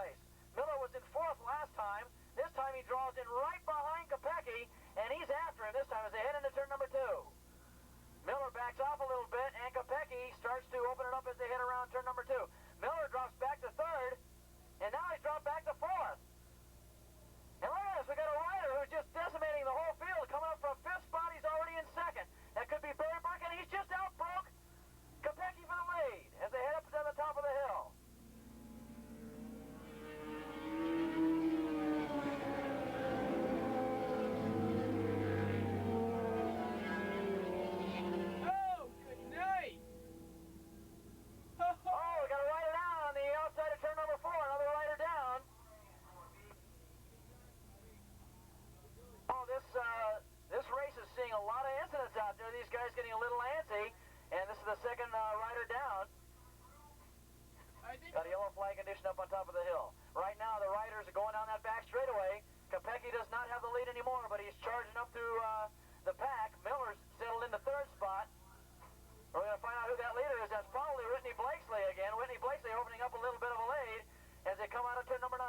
place. Miller was in fourth last time. This time he draws in right behind Kopecky, and he's after him this time as they head into turn number 2. Miller backs off a little bit, and Kopecky starts to open it up as they head around turn number 2. Miller drops back to third, and now he's dropped back to fourth. And look at this, we got a rider who's just decimating the whole field, coming up from fifth spot. He's already in second. That could be Barry Burke, and he's just outbroke Kopecky for the lead as they head up to the top of the hill. This race is seeing a lot of incidents out there. These guys getting a little antsy, and this is the second rider down. Got a yellow flag condition up on top of the hill. Right now, the riders are going down that back straightaway. Kopecky does not have the lead anymore, but he's charging up through the pack. Miller's settled into third spot. We're going to find out who that leader is. That's probably Whitney Blakesley again. Whitney Blakesley opening up a little bit of a lead as they come out of turn number 9.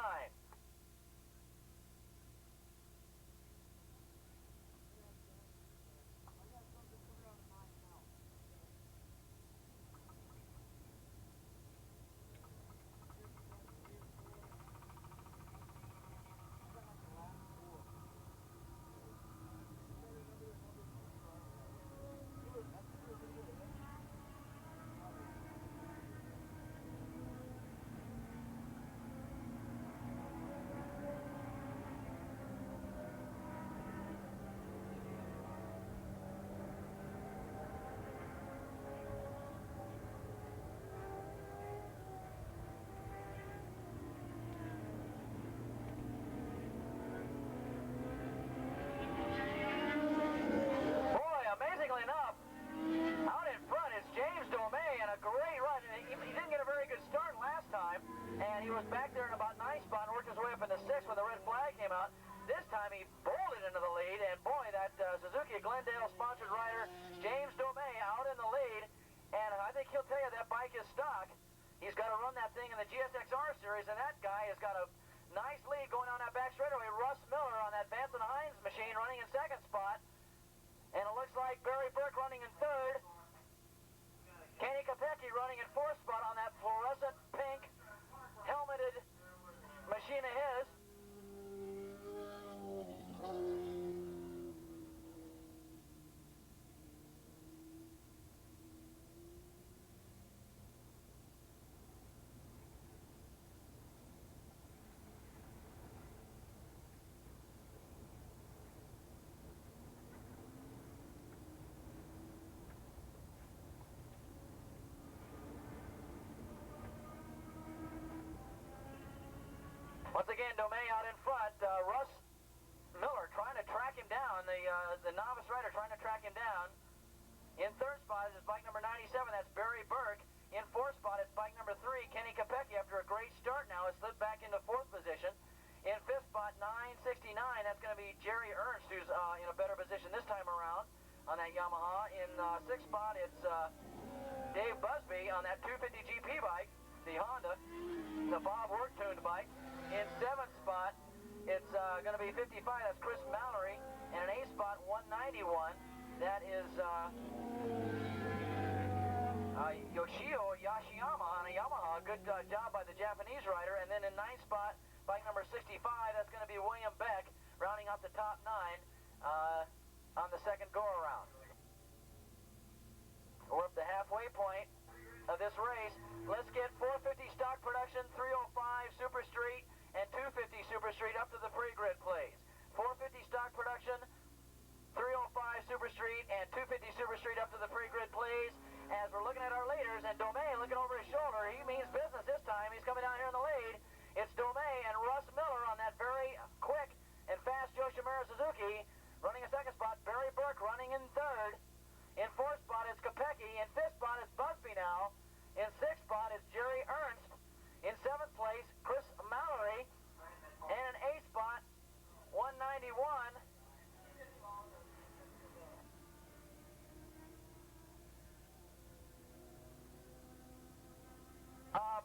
And he was back there in about 9th spot and worked his way up into 6th when the red flag came out. This time he bolted into the lead, and boy, that Suzuki Glendale sponsored rider, James Domey, out in the lead. And I think he'll tell you that bike is stock. He's got to run that thing in the GSXR series, and that guy has got a nice lead going on that back straightaway. Russ Miller on that Vance and Hines machine running in 2nd spot. And it looks like Barry Burke running in 3rd. Kenny Kopecky running in 4th spot on that fluorescent pink helmeted machine of his. Once again, Domey out in front. Russ Miller trying to track him down. The novice rider trying to track him down. In 3rd spot is bike number 97. That's Barry Burke. In 4th spot is bike number 3, Kenny Kopecky. After a great start now, has slipped back into 4th position. In 5th spot, 969. That's going to be Jerry Ernst, who's in a better position this time around on that Yamaha. In 6th spot, it's Dave Busby on that 250 GP bike, the Honda, the Bob Work-tuned bike. In 7th spot, it's going to be 55. That's Chris Mallory. And in 8th spot, 191. That is Yoshio Yashiyama on a Yamaha. Good job by the Japanese rider. And then in 9th spot, bike number 65, that's going to be William Beck, rounding out the top 9 on the second go-around. We're up the halfway point of this race. Let's get 450 stock production, 305 Super Street, and 250 Super Street up to the pre-grid, please. 450 stock production, 305 Super Street, and 250 Super Street up to the pre-grid, please. As we're looking at our leaders, and Domey looking over his shoulder, he means business this time. He's coming down here in the lead. It's Domey and Russ Miller on that very quick and fast Yoshimura Suzuki, running in 2nd spot. Barry Burke running in 3rd. In 4th spot, it's Kopecky. In 5th spot, it's Busby now. In 6th spot, it's Jerry Ernst. In 7th place, Chris Mallory. And in 8th spot, 191.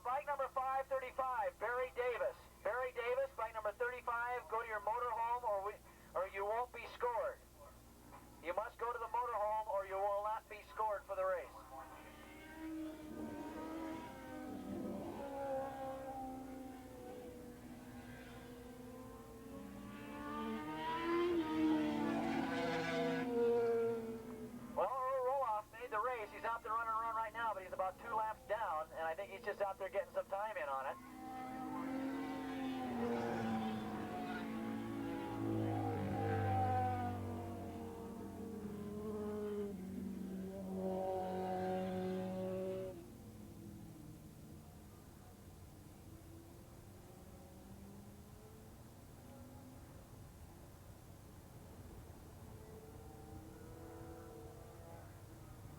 Bike number 535, Barry Davis. 135, go to your motorhome or you won't be scored. You must go to the motorhome or you will not be scored for the race. Well, Roloff made the race. He's out there running around right now, but he's about 2 laps down, and I think he's just out there getting some time in on it.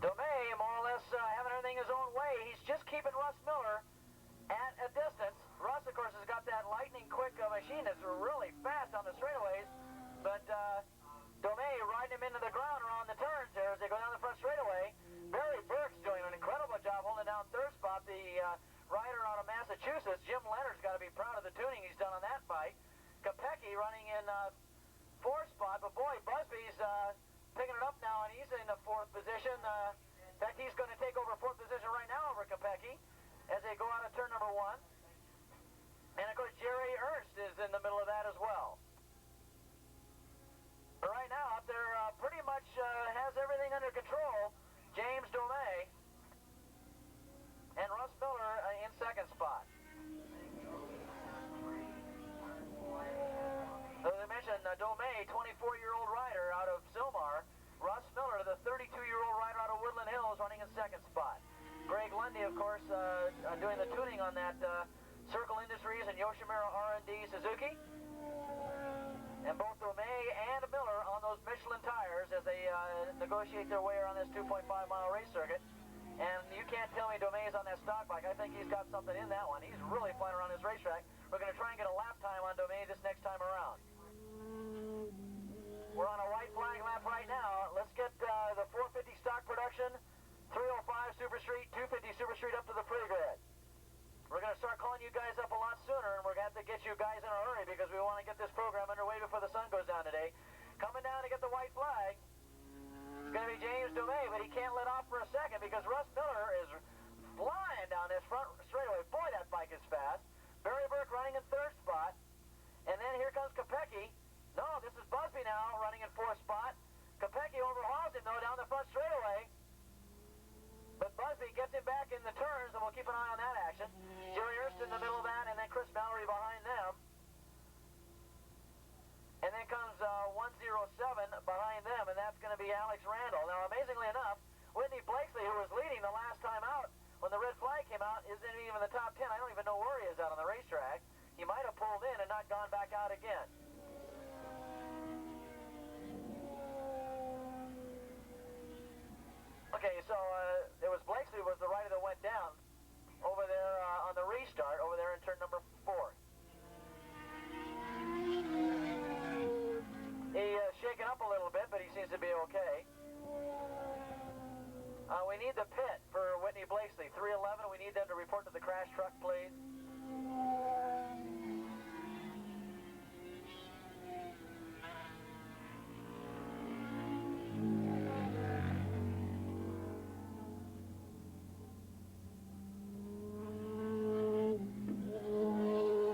Domay, more or less having everything his own way. He's just keeping Russ Miller at a distance. Russ, of course, has got that lightning quick machine that's really fast on the straightaways. But Domay riding him into the ground around the turns there as they go down the front straightaway. Barry Burke's doing an incredible job holding down third spot. The rider out of Massachusetts, Jim Leonard's got to be proud of the tuning he's done on that bike. Kopecky running in fourth spot, but boy, Busby's picking it up now, and he's in the fourth position. In fact, he's going to take over fourth position right now over Kopecky as they go out of turn number 1. And of course, Jerry Ernst is in the middle of that as well. But right now, up there pretty much has everything under control. James Domay and Russ Miller in second spot. As I mentioned, Domay, 24-year-old rider out of Silmar. Russ Miller, the 32-year-old rider out of Woodland Hills, running in second spot. Greg Lundy, of course, doing the tuning on that Circle Industries and Yoshimura R&D Suzuki. And both Domay and Miller on those Michelin tires as they negotiate their way around this 2.5-mile race circuit. And you can't tell me Domay's on that stock bike. I think he's got something in that one. He's really flying around this racetrack. We're going to try and get a lap time on Domay this next time around. We're on a white flag lap right now. Let's get the 450 stock production, 305 Super Street, 250 Super Street up to the pre-grid. We're going to start calling you guys up a lot sooner, and we're going to have to get you guys in a hurry because we want to get this program underway before the sun goes down today. Coming down to get the white flag, it's going to be James Domay, but he can't let off for a second because Russ Miller is flying down this front straightaway. Boy, that bike is fast. Barry Burke running in third spot. And then here comes Kopecky. No, this is Busby now running in fourth spot. Kopecky overhauls him, though, down the front straightaway. But Busby gets him back in the turns, and we'll keep an eye on that action. Jerry Ernst in the middle of that, and then Chris Mallory behind them. And then comes 107 behind them, and that's going to be Alex Randall. Now, amazingly enough, Whitney Blakesley, who was leading the last time out when the red flag came out, isn't even in the top 10. I don't even know where he is out on the racetrack. He might have pulled in and not gone back out again. Okay, so it was Blakesley was the rider that went down over there on the restart, over there in turn number 4. He's shaken up a little bit, but he seems to be okay. We need the pit for Whitney Blakesley. 311, we need them to report to the crash truck, please.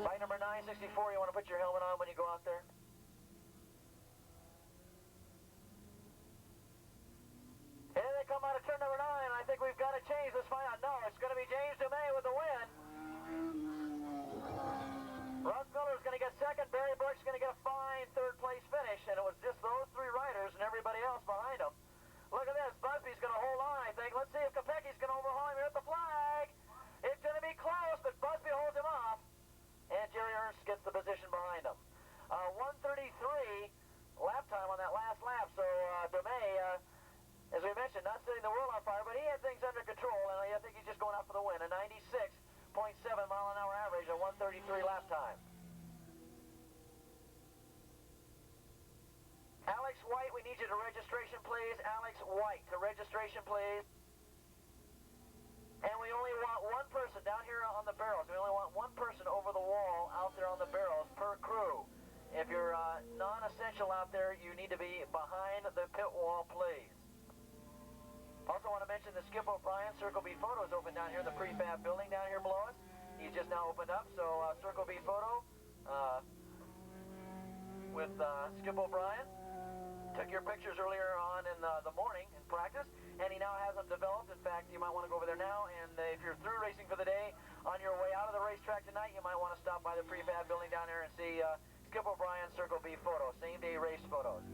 Bike number 964, you want to put your helmet on when you go out there? Here they come out of turn number 9. I think we've got to change. Let's find out. No, it's going to be James Domay with the win. Russ Miller's going to get second. Barry Burke's going to get a fine third-place finish, and it was just those 3 riders and everybody else behind them. Look at this. Busby's going to hold on, I think. Let's see if Kopecky's going to overhaul him here at the flag. It's going to be close, but Busby holds him off, and Jerry Ernst gets the position behind him. 133 lap time on that last lap, so Domay, as we mentioned, not setting the world on fire, but he had things under control, and I think he's just going out for the win. A 96.7 mile an hour average, a 133 lap time. Alex White, we need you to registration, please. Alex White, to registration, please. And we only want one person down here on the barrels. We only want one person over the wall out there on the barrels per crew. If you're non-essential out there, you need to be behind the pit wall, please. Also want to mention the Skip O'Brien Circle B Photo is open down here in the prefab building down here below us. He's just now opened up, so Circle B Photo with Skip O'Brien. Took your pictures earlier on in the morning in practice, and he now has them developed. In fact, you might want to go over there now, and if you're through racing for the day, on your way out of the racetrack tonight, you might want to stop by the prefab building down there and see Skip O'Brien Circle B Photo, same day race photos.